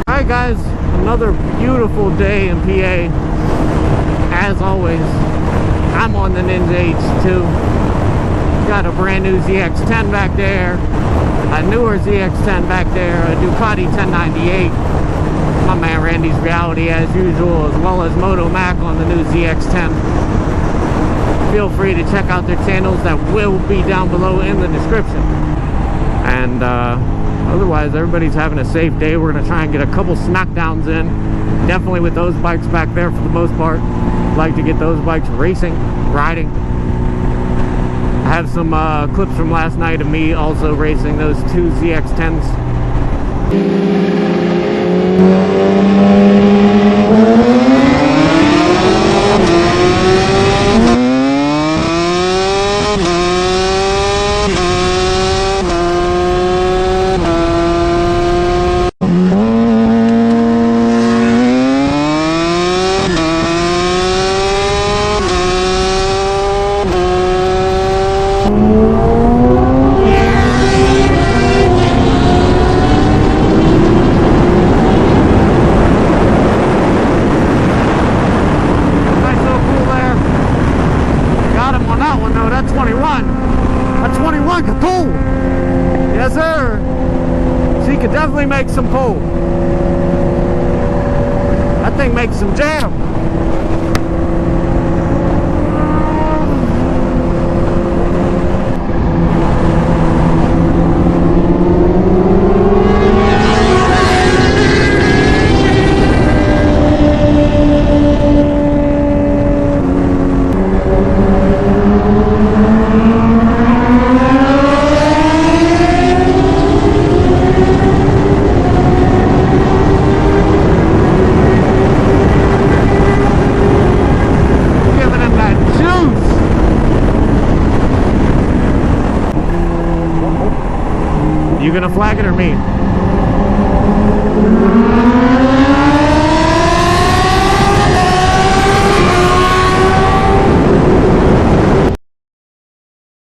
Alright guys, another beautiful day in PA. As always, I'm on the Ninja H2. Got a brand new Zx10 back there, a newer Zx10 back there, a Ducati 1098. My man Randy's Reality as usual, as well as MotoMac on the new Zx10. Feel free to check out their channels that will be down below in the description. And otherwise, everybody's having a safe day. We're going to try and get a couple smackdowns in. Definitely with those bikes back there for the most part. Like to get those bikes racing, riding. I have some clips from last night of me also racing those two Zx10s. Yes, sir. She could definitely make some pull. That thing makes some jam. You gonna flag it or me?